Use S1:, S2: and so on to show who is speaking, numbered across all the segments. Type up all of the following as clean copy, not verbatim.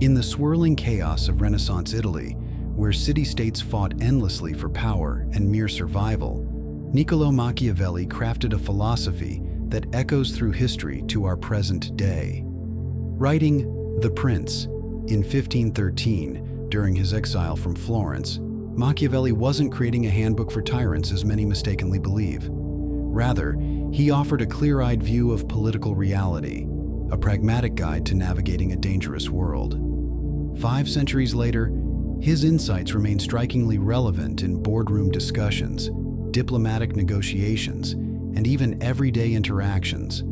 S1: In the swirling chaos of Renaissance Italy, where city-states fought endlessly for power and mere survival, Niccolò Machiavelli crafted a philosophy that echoes through history to our present day. Writing The Prince in 1513, during his exile from Florence, Machiavelli wasn't creating a handbook for tyrants as many mistakenly believe. Rather, he offered a clear-eyed view of political reality, a pragmatic guide to navigating a dangerous world. 5 centuries later, his insights remain strikingly relevant in boardroom discussions, diplomatic negotiations, and even everyday interactions.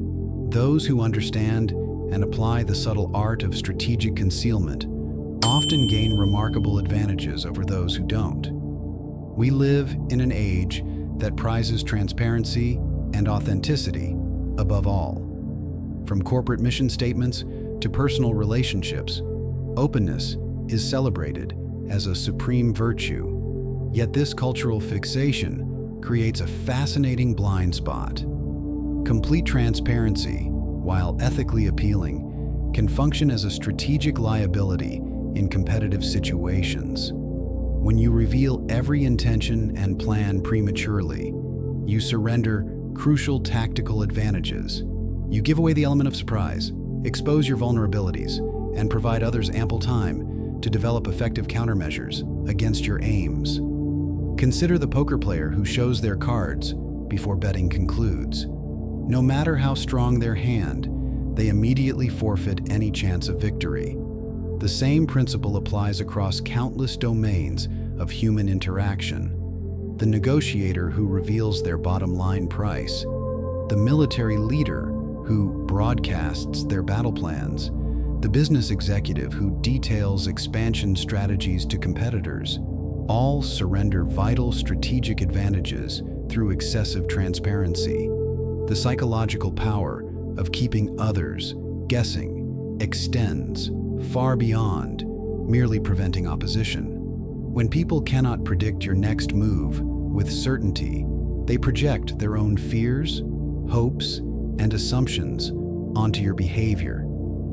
S1: Those who understand and apply the subtle art of strategic concealment often gain remarkable advantages over those who don't. We live in an age that prizes transparency and authenticity above all. From corporate mission statements to personal relationships, openness is celebrated as a supreme virtue. Yet this cultural fixation creates a fascinating blind spot. Complete transparency, while ethically appealing, can function as a strategic liability in competitive situations. When you reveal every intention and plan prematurely, you surrender crucial tactical advantages. You give away the element of surprise, expose your vulnerabilities, and provide others ample time to develop effective countermeasures against your aims. Consider the poker player who shows their cards before betting concludes. No matter how strong their hand, they immediately forfeit any chance of victory. The same principle applies across countless domains of human interaction. The negotiator who reveals their bottom-line price, the military leader who broadcasts their battle plans, the business executive who details expansion strategies to competitors, all surrender vital strategic advantages through excessive transparency. The psychological power of keeping others guessing extends far beyond merely preventing opposition. When people cannot predict your next move with certainty, they project their own fears, hopes, and assumptions onto your behavior.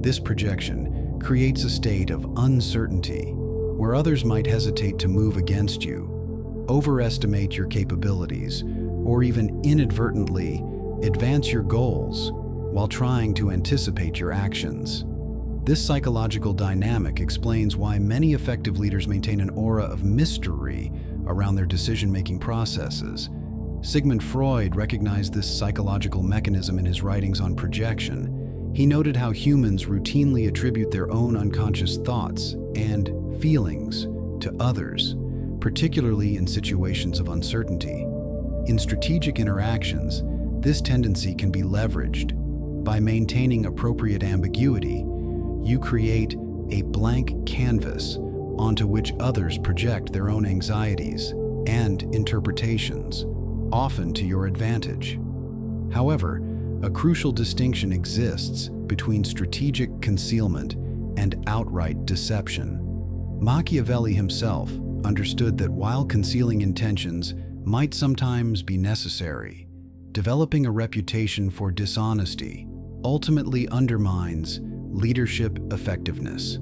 S1: This projection creates a state of uncertainty where others might hesitate to move against you, overestimate your capabilities, or even inadvertently advance your goals while trying to anticipate your actions. This psychological dynamic explains why many effective leaders maintain an aura of mystery around their decision-making processes. Sigmund Freud recognized this psychological mechanism in his writings on projection. He noted how humans routinely attribute their own unconscious thoughts and feelings to others, particularly in situations of uncertainty. In strategic interactions, this tendency can be leveraged. By maintaining appropriate ambiguity, you create a blank canvas onto which others project their own anxieties and interpretations, often to your advantage. However, a crucial distinction exists between strategic concealment and outright deception. Machiavelli himself understood that while concealing intentions might sometimes be necessary, developing a reputation for dishonesty ultimately undermines leadership effectiveness.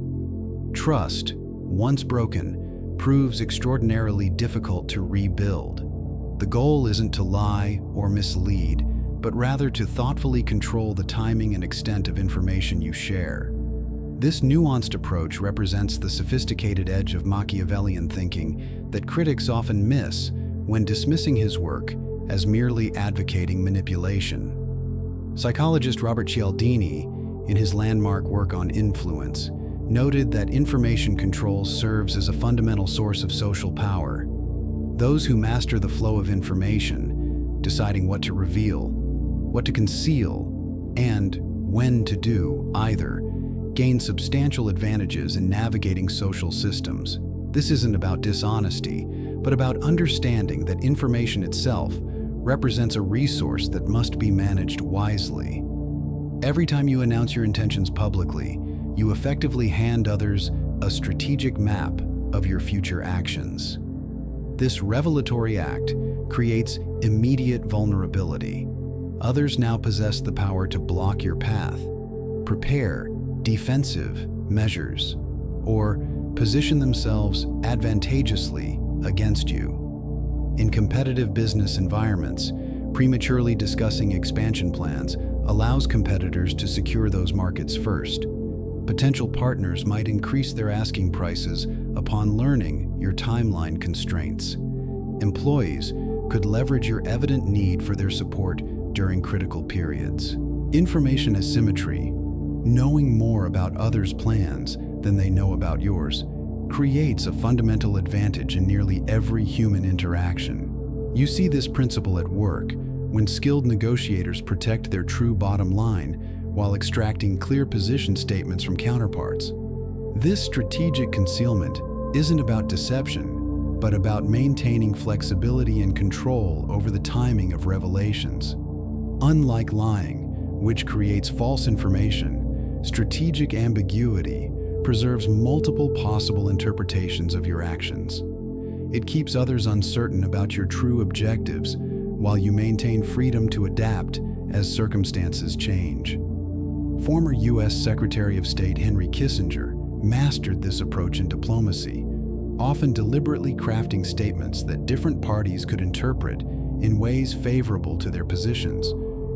S1: Trust, once broken, proves extraordinarily difficult to rebuild. The goal isn't to lie or mislead, but rather to thoughtfully control the timing and extent of information you share. This nuanced approach represents the sophisticated edge of Machiavellian thinking that critics often miss when dismissing his work as merely advocating manipulation. Psychologist Robert Cialdini, in his landmark work on influence, noted that information control serves as a fundamental source of social power. Those who master the flow of information, deciding what to reveal, what to conceal, and when to do either, gain substantial advantages in navigating social systems. This isn't about dishonesty, but about understanding that information itself represents a resource that must be managed wisely. Every time you announce your intentions publicly, you effectively hand others a strategic map of your future actions. This revelatory act creates immediate vulnerability. Others now possess the power to block your path, prepare defensive measures, or position themselves advantageously against you. In competitive business environments, prematurely discussing expansion plans allows competitors to secure those markets first. Potential partners might increase their asking prices upon learning your timeline constraints. Employees could leverage your evident need for their support during critical periods. Information asymmetry, knowing more about others' plans than they know about yours, creates a fundamental advantage in nearly every human interaction. You see this principle at work when skilled negotiators protect their true bottom line while extracting clear position statements from counterparts. This strategic concealment isn't about deception, but about maintaining flexibility and control over the timing of revelations. Unlike lying, which creates false information, strategic ambiguity preserves multiple possible interpretations of your actions. It keeps others uncertain about your true objectives, while you maintain freedom to adapt as circumstances change. Former U.S. Secretary of State Henry Kissinger mastered this approach in diplomacy, often deliberately crafting statements that different parties could interpret in ways favorable to their positions,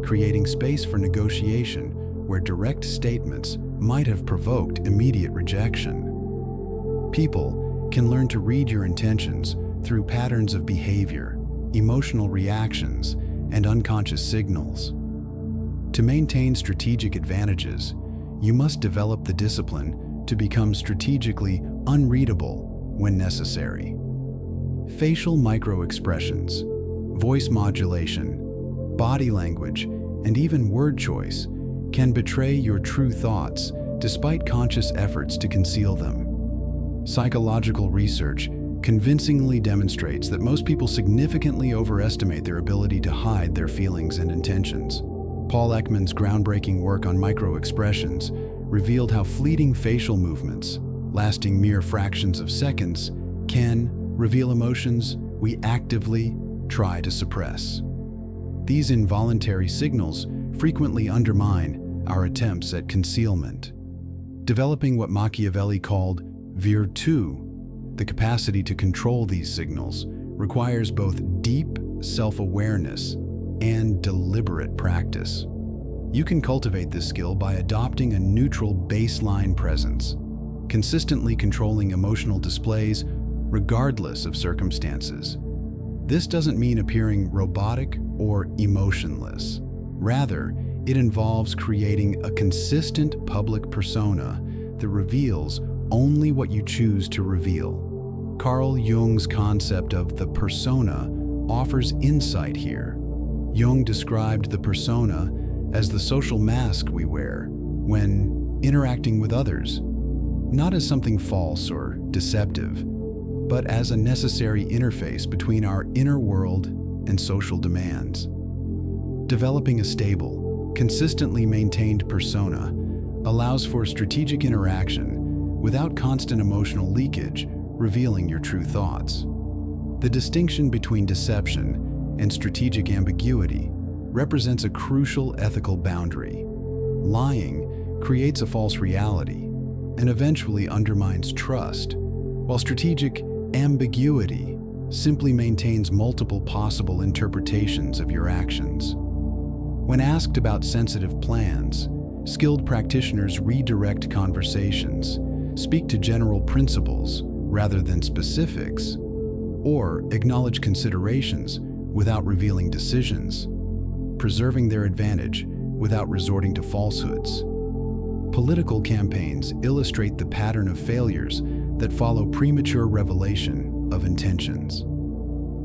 S1: creating space for negotiation where direct statements might have provoked immediate rejection. People can learn to read your intentions through patterns of behavior, emotional reactions, and unconscious signals. To maintain strategic advantages, you must develop the discipline to become strategically unreadable when necessary. Facial microexpressions, voice modulation, body language, and even word choice can betray your true thoughts despite conscious efforts to conceal them. Psychological research convincingly demonstrates that most people significantly overestimate their ability to hide their feelings and intentions. Paul Ekman's groundbreaking work on microexpressions revealed how fleeting facial movements, lasting mere fractions of seconds, can reveal emotions we actively try to suppress. These involuntary signals frequently undermine our attempts at concealment. Developing what Machiavelli called virtù, the capacity to control these signals, requires both deep self-awareness and deliberate practice. You can cultivate this skill by adopting a neutral baseline presence, consistently controlling emotional displays regardless of circumstances. This doesn't mean appearing robotic or emotionless. Rather, it involves creating a consistent public persona that reveals only what you choose to reveal. Carl Jung's concept of the persona offers insight here. Jung described the persona as the social mask we wear when interacting with others, not as something false or deceptive, but as a necessary interface between our inner world and social demands. Developing a stable, consistently maintained persona allows for strategic interaction without constant emotional leakage, revealing your true thoughts. The distinction between deception and strategic ambiguity represents a crucial ethical boundary. Lying creates a false reality and eventually undermines trust, while strategic ambiguity simply maintains multiple possible interpretations of your actions. When asked about sensitive plans, skilled practitioners redirect conversations, speak to general principles rather than specifics, or acknowledge considerations without revealing decisions, preserving their advantage without resorting to falsehoods. Political campaigns illustrate the pattern of failures that follow premature revelation of intentions.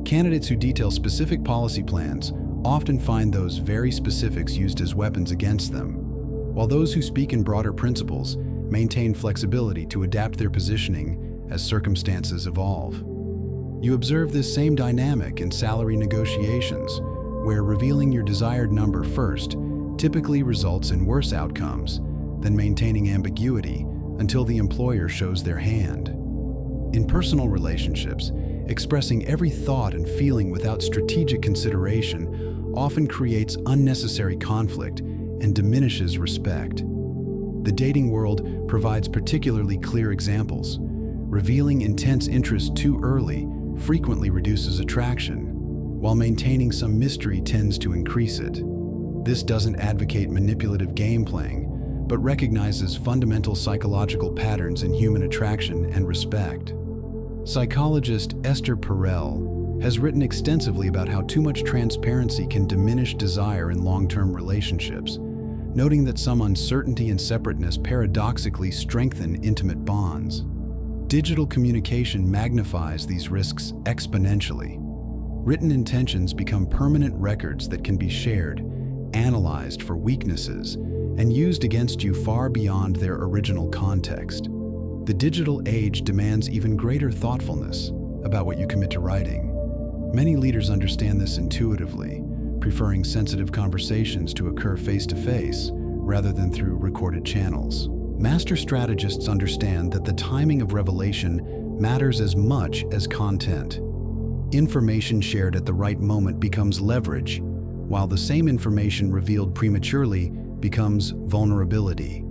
S1: Candidates who detail specific policy plans often find those very specifics used as weapons against them, while those who speak in broader principles maintain flexibility to adapt their positioning as circumstances evolve. You observe this same dynamic in salary negotiations, where revealing your desired number first typically results in worse outcomes than maintaining ambiguity until the employer shows their hand. In personal relationships, expressing every thought and feeling without strategic consideration often creates unnecessary conflict and diminishes respect. The dating world provides particularly clear examples. Revealing intense interest too early frequently reduces attraction, while maintaining some mystery tends to increase it. This doesn't advocate manipulative game playing, but recognizes fundamental psychological patterns in human attraction and respect. Psychologist Esther Perel has written extensively about how too much transparency can diminish desire in long-term relationships, noting that some uncertainty and separateness paradoxically strengthen intimate bonds. Digital communication magnifies these risks exponentially. Written intentions become permanent records that can be shared, analyzed for weaknesses, and used against you far beyond their original context. The digital age demands even greater thoughtfulness about what you commit to writing. Many leaders understand this intuitively, preferring sensitive conversations to occur face-to-face rather than through recorded channels. Master strategists understand that the timing of revelation matters as much as content. Information shared at the right moment becomes leverage, while the same information revealed prematurely becomes vulnerability.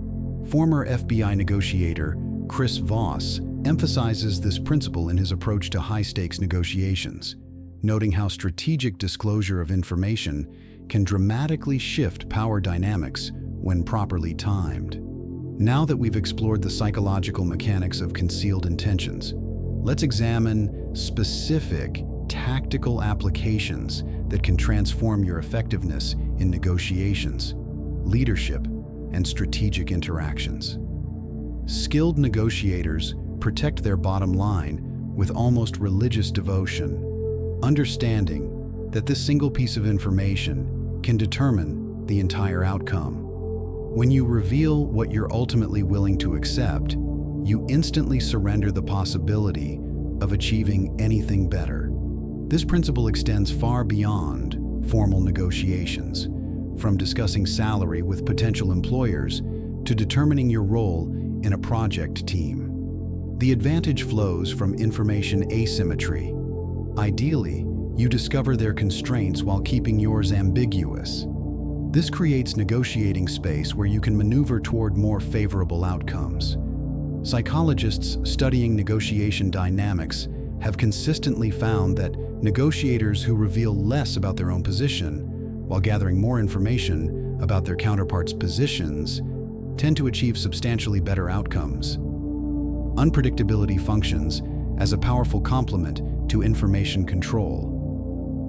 S1: Former FBI negotiator Chris Voss emphasizes this principle in his approach to high-stakes negotiations, noting how strategic disclosure of information can dramatically shift power dynamics when properly timed. Now that we've explored the psychological mechanics of concealed intentions, let's examine specific tactical applications that can transform your effectiveness in negotiations, leadership, and strategic interactions. Skilled negotiators protect their bottom line with almost religious devotion, understanding that this single piece of information can determine the entire outcome. When you reveal what you're ultimately willing to accept, you instantly surrender the possibility of achieving anything better. This principle extends far beyond formal negotiations, from discussing salary with potential employers to determining your role in a project team. The advantage flows from information asymmetry. Ideally, you discover their constraints while keeping yours ambiguous. This creates negotiating space where you can maneuver toward more favorable outcomes. Psychologists studying negotiation dynamics have consistently found that negotiators who reveal less about their own position, while gathering more information about their counterparts' positions, tend to achieve substantially better outcomes. Unpredictability functions as a powerful complement to information control.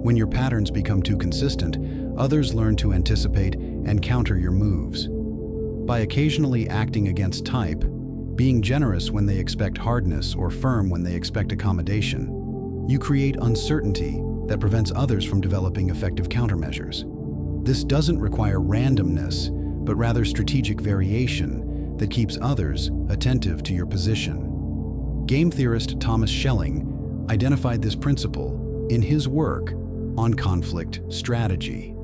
S1: When your patterns become too consistent, others learn to anticipate and counter your moves. By occasionally acting against type, being generous when they expect hardness or firm when they expect accommodation, you create uncertainty that prevents others from developing effective countermeasures. This doesn't require randomness, but rather strategic variation that keeps others attentive to your position. Game theorist Thomas Schelling identified this principle in his work on conflict strategy.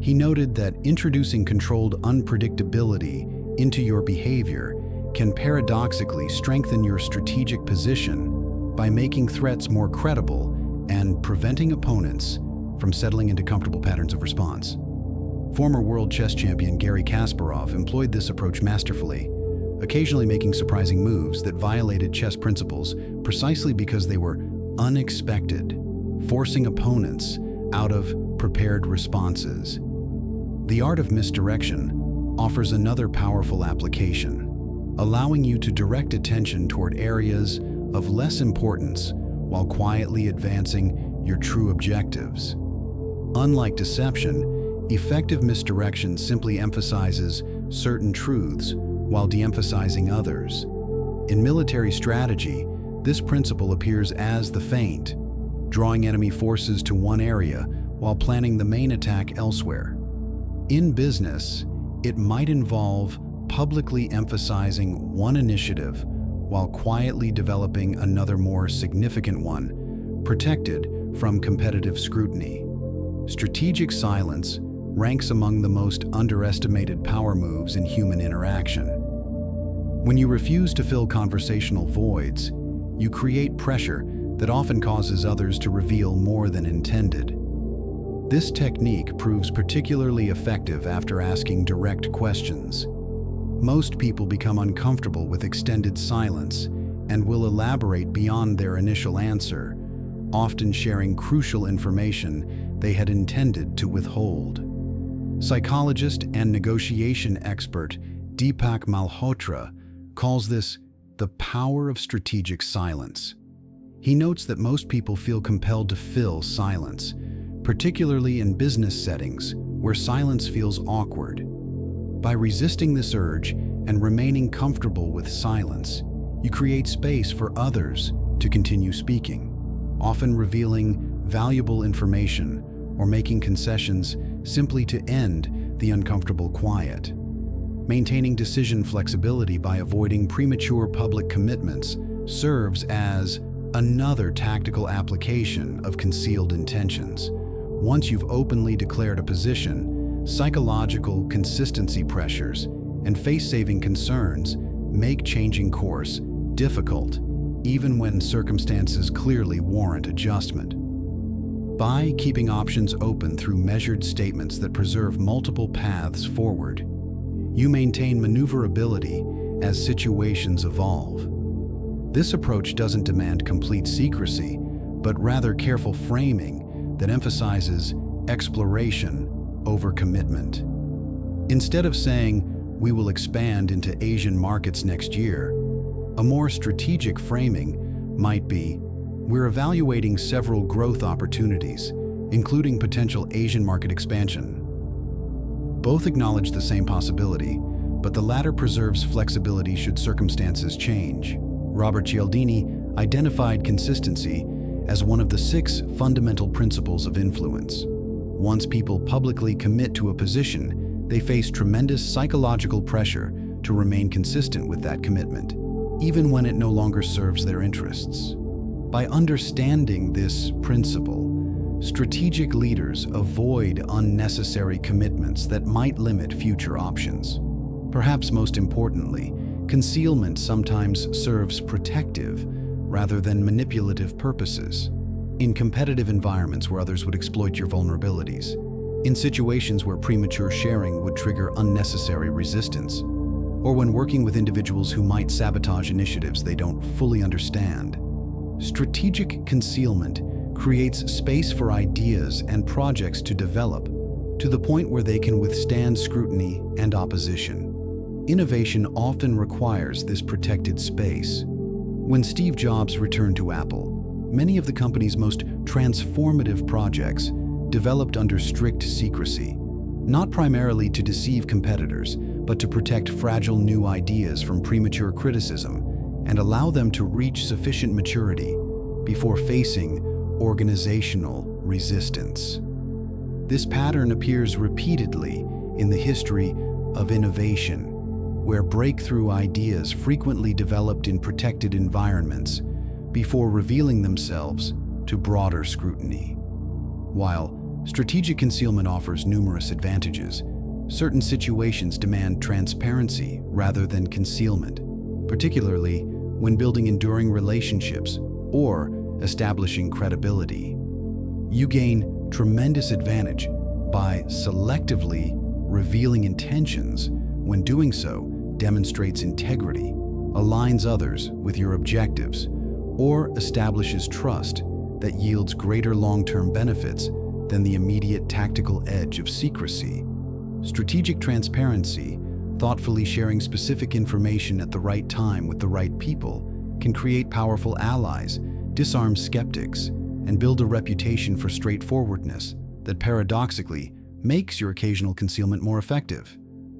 S1: He noted that introducing controlled unpredictability into your behavior can paradoxically strengthen your strategic position by making threats more credible and preventing opponents from settling into comfortable patterns of response. Former world chess champion Garry Kasparov employed this approach masterfully, occasionally making surprising moves that violated chess principles precisely because they were unexpected, forcing opponents out of prepared responses. The art of misdirection offers another powerful application, allowing you to direct attention toward areas of less importance while quietly advancing your true objectives. Unlike deception, effective misdirection simply emphasizes certain truths while de-emphasizing others. In military strategy, this principle appears as the feint, drawing enemy forces to one area while planning the main attack elsewhere. In business, it might involve publicly emphasizing one initiative while quietly developing another more significant one, protected from competitive scrutiny. Strategic silence ranks among the most underestimated power moves in human interaction. When you refuse to fill conversational voids, you create pressure that often causes others to reveal more than intended. This technique proves particularly effective after asking direct questions. Most people become uncomfortable with extended silence and will elaborate beyond their initial answer, often sharing crucial information they had intended to withhold. Psychologist and negotiation expert Deepak Malhotra calls this the power of strategic silence. He notes that most people feel compelled to fill silence, particularly in business settings where silence feels awkward. By resisting this urge and remaining comfortable with silence, you create space for others to continue speaking, often revealing valuable information or making concessions simply to end the uncomfortable quiet. Maintaining decision flexibility by avoiding premature public commitments serves as another tactical application of concealed intentions. Once you've openly declared a position, psychological consistency pressures and face-saving concerns make changing course difficult, even when circumstances clearly warrant adjustment. By keeping options open through measured statements that preserve multiple paths forward, you maintain maneuverability as situations evolve. This approach doesn't demand complete secrecy, but rather careful framing that emphasizes exploration over commitment. Instead of saying, "We will expand into Asian markets next year," a more strategic framing might be, "We're evaluating several growth opportunities, including potential Asian market expansion." Both acknowledge the same possibility, but the latter preserves flexibility should circumstances change. Robert Cialdini identified consistency as one of the 6 fundamental principles of influence. Once people publicly commit to a position, they face tremendous psychological pressure to remain consistent with that commitment, even when it no longer serves their interests. By understanding this principle, strategic leaders avoid unnecessary commitments that might limit future options. Perhaps most importantly, concealment sometimes serves protective rather than manipulative purposes. In competitive environments where others would exploit your vulnerabilities, in situations where premature sharing would trigger unnecessary resistance, or when working with individuals who might sabotage initiatives they don't fully understand. Strategic concealment creates space for ideas and projects to develop to the point where they can withstand scrutiny and opposition. Innovation often requires this protected space. When Steve Jobs returned to Apple, many of the company's most transformative projects developed under strict secrecy, not primarily to deceive competitors, but to protect fragile new ideas from premature criticism and allow them to reach sufficient maturity before facing organizational resistance. This pattern appears repeatedly in the history of innovation, where breakthrough ideas frequently developed in protected environments before revealing themselves to broader scrutiny. While strategic concealment offers numerous advantages, certain situations demand transparency rather than concealment, particularly when building enduring relationships or establishing credibility. You gain tremendous advantage by selectively revealing intentions. When doing so, demonstrates integrity, aligns others with your objectives, or establishes trust that yields greater long-term benefits than the immediate tactical edge of secrecy. Strategic transparency, thoughtfully sharing specific information at the right time with the right people, can create powerful allies, disarm skeptics, and build a reputation for straightforwardness that paradoxically makes your occasional concealment more effective.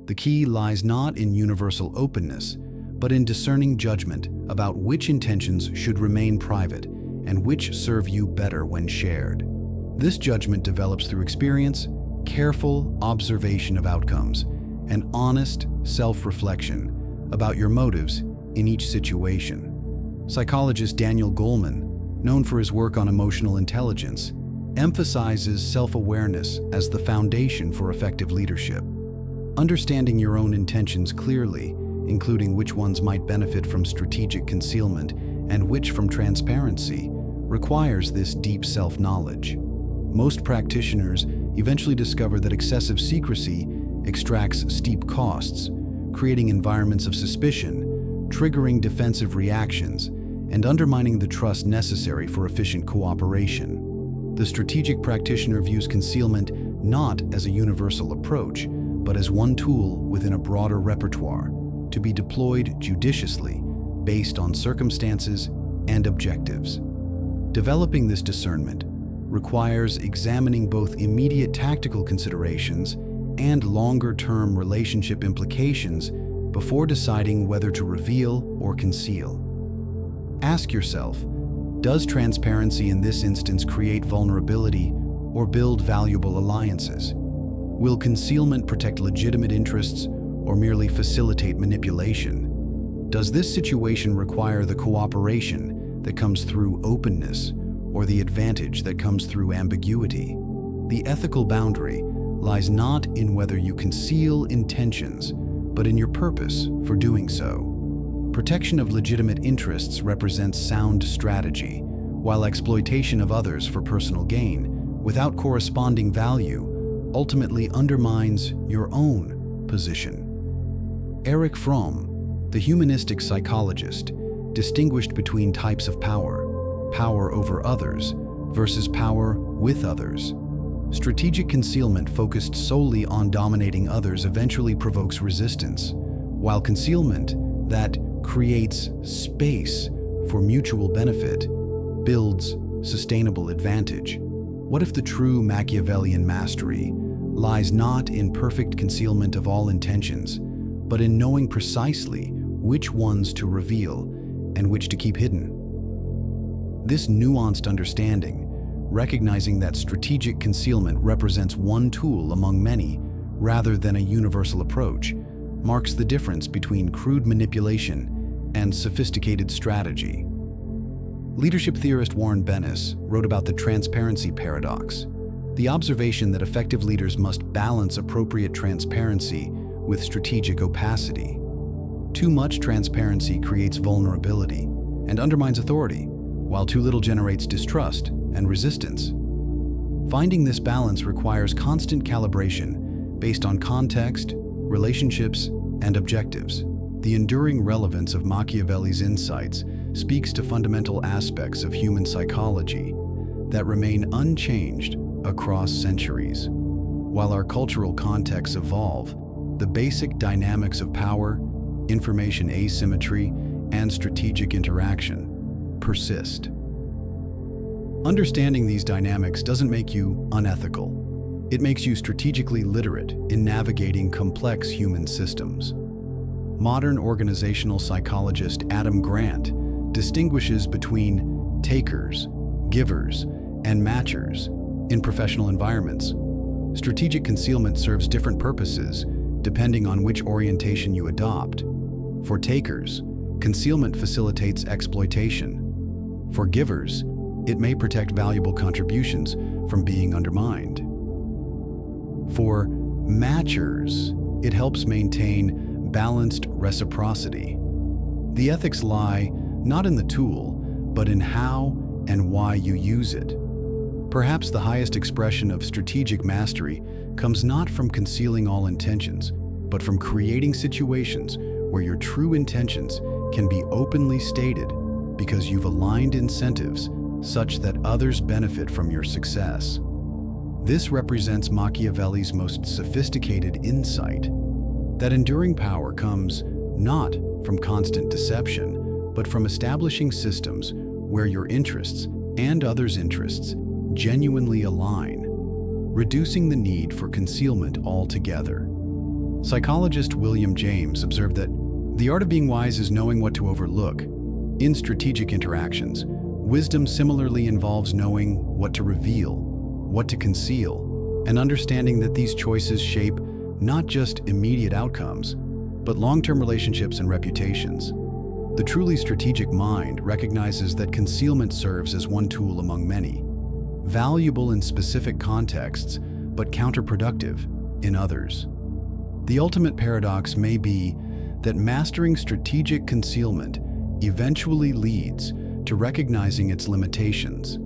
S1: The key lies not in universal openness, but in discerning judgment about which intentions should remain private and which serve you better when shared. This judgment develops through experience, careful observation of outcomes, and honest self-reflection about your motives in each situation. Psychologist Daniel Goleman, known for his work on emotional intelligence, emphasizes self-awareness as the foundation for effective leadership. Understanding your own intentions clearly, including which ones might benefit from strategic concealment and which from transparency, requires this deep self-knowledge. Most practitioners eventually discover that excessive secrecy extracts steep costs, creating environments of suspicion, triggering defensive reactions, and undermining the trust necessary for efficient cooperation. The strategic practitioner views concealment not as a universal approach, but as one tool within a broader repertoire to be deployed judiciously based on circumstances and objectives. Developing this discernment requires examining both immediate tactical considerations and longer-term relationship implications before deciding whether to reveal or conceal. Ask yourself, does transparency in this instance create vulnerability or build valuable alliances? Will concealment protect legitimate interests or merely facilitate manipulation? Does this situation require the cooperation that comes through openness or the advantage that comes through ambiguity? The ethical boundary lies not in whether you conceal intentions, but in your purpose for doing so. Protection of legitimate interests represents sound strategy, while exploitation of others for personal gain, without corresponding value, ultimately undermines your own position. Erich Fromm, the humanistic psychologist, distinguished between types of power over others versus power with others. Strategic concealment focused solely on dominating others eventually provokes resistance, while concealment that creates space for mutual benefit builds sustainable advantage. What if the true Machiavellian mastery lies not in perfect concealment of all intentions, but in knowing precisely which ones to reveal and which to keep hidden? This nuanced understanding, recognizing that strategic concealment represents one tool among many rather than a universal approach, marks the difference between crude manipulation and sophisticated strategy. Leadership theorist Warren Bennis wrote about the transparency paradox, the observation that effective leaders must balance appropriate transparency with strategic opacity. Too much transparency creates vulnerability and undermines authority, while too little generates distrust and resistance. Finding this balance requires constant calibration based on context, relationships, and objectives. The enduring relevance of Machiavelli's insights speaks to fundamental aspects of human psychology that remain unchanged across centuries. While our cultural contexts evolve, the basic dynamics of power, information asymmetry, and strategic interaction persist. Understanding these dynamics doesn't make you unethical. It makes you strategically literate in navigating complex human systems. Modern organizational psychologist Adam Grant distinguishes between takers, givers, and matchers in professional environments. Strategic concealment serves different purposes depending on which orientation you adopt. For takers, concealment facilitates exploitation. For givers, it may protect valuable contributions from being undermined. For matchers, it helps maintain balanced reciprocity. The ethics lie not in the tool, but in how and why you use it. Perhaps the highest expression of strategic mastery comes not from concealing all intentions, but from creating situations where your true intentions can be openly stated because you've aligned incentives such that others benefit from your success. This represents Machiavelli's most sophisticated insight, that enduring power comes not from constant deception, but from establishing systems where your interests and others' interests genuinely align, reducing the need for concealment altogether. Psychologist William James observed that the art of being wise is knowing what to overlook. In strategic interactions, wisdom similarly involves knowing what to reveal, what to conceal, and understanding that these choices shape not just immediate outcomes, but long-term relationships and reputations. The truly strategic mind recognizes that concealment serves as one tool among many, valuable in specific contexts, but counterproductive in others. The ultimate paradox may be that mastering strategic concealment eventually leads to recognizing its limitations.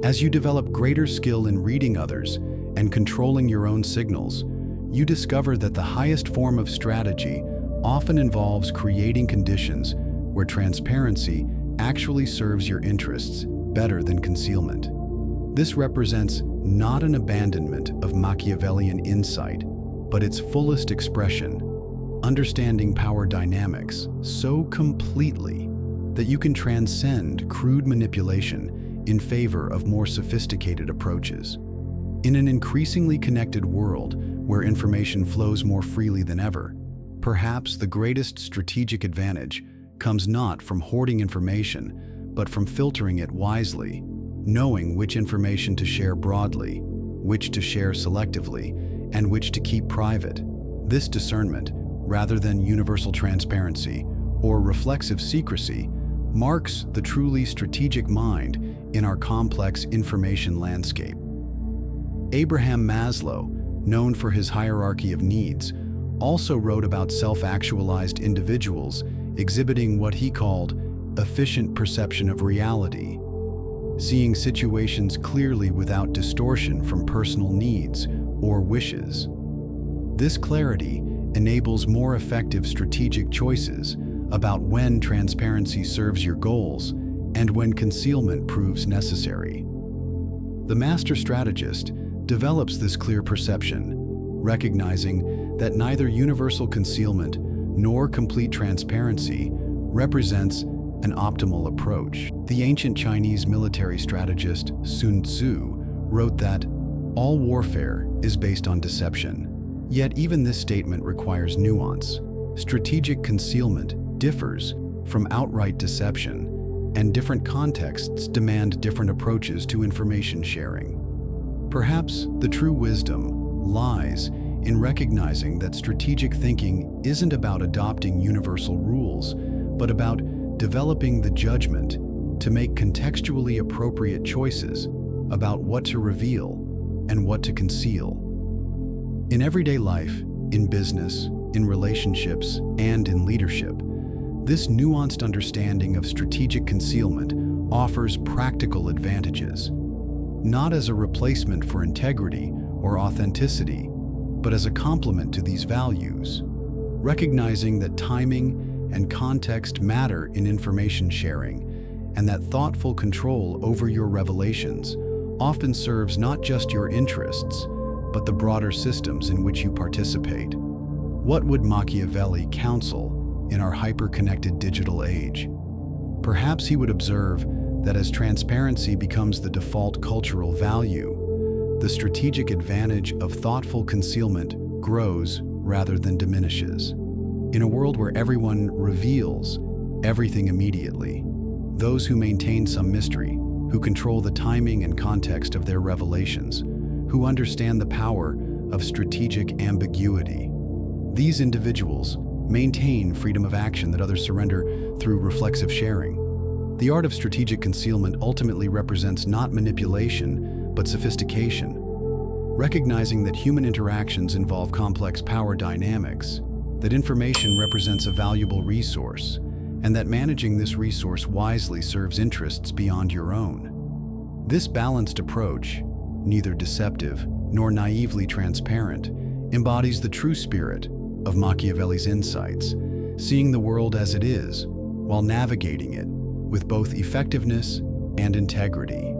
S1: As you develop greater skill in reading others and controlling your own signals, you discover that the highest form of strategy often involves creating conditions where transparency actually serves your interests better than concealment. This represents not an abandonment of Machiavellian insight, but its fullest expression, understanding power dynamics so completely that you can transcend crude manipulation in favor of more sophisticated approaches. In an increasingly connected world where information flows more freely than ever, perhaps the greatest strategic advantage comes not from hoarding information, but from filtering it wisely, knowing which information to share broadly, which to share selectively, and which to keep private. This discernment, rather than universal transparency or reflexive secrecy, marks the truly strategic mind in our complex information landscape. Abraham Maslow, known for his hierarchy of needs, also wrote about self-actualized individuals exhibiting what he called efficient perception of reality, seeing situations clearly without distortion from personal needs or wishes. This clarity enables more effective strategic choices about when transparency serves your goals and when concealment proves necessary. The master strategist develops this clear perception, recognizing that neither universal concealment nor complete transparency represents an optimal approach. The ancient Chinese military strategist Sun Tzu wrote that all warfare is based on deception. Yet even this statement requires nuance. Strategic concealment differs from outright deception, and different contexts demand different approaches to information sharing. Perhaps the true wisdom lies in recognizing that strategic thinking isn't about adopting universal rules, but about developing the judgment to make contextually appropriate choices about what to reveal and what to conceal. In everyday life, in business, in relationships, and in leadership, this nuanced understanding of strategic concealment offers practical advantages, not as a replacement for integrity or authenticity, but as a complement to these values. Recognizing that timing and context matter in information sharing, and that thoughtful control over your revelations often serves not just your interests, but the broader systems in which you participate. What would Machiavelli counsel in our hyper-connected digital age? Perhaps he would observe that as transparency becomes the default cultural value, the strategic advantage of thoughtful concealment grows rather than diminishes. In a world where everyone reveals everything immediately, those who maintain some mystery, who control the timing and context of their revelations, who understand the power of strategic ambiguity, these individuals maintain freedom of action that others surrender through reflexive sharing. The art of strategic concealment ultimately represents not manipulation, but sophistication. Recognizing that human interactions involve complex power dynamics, that information represents a valuable resource, and that managing this resource wisely serves interests beyond your own. This balanced approach, neither deceptive nor naively transparent, embodies the true spirit of Machiavelli's insights, seeing the world as it is while navigating it with both effectiveness and integrity.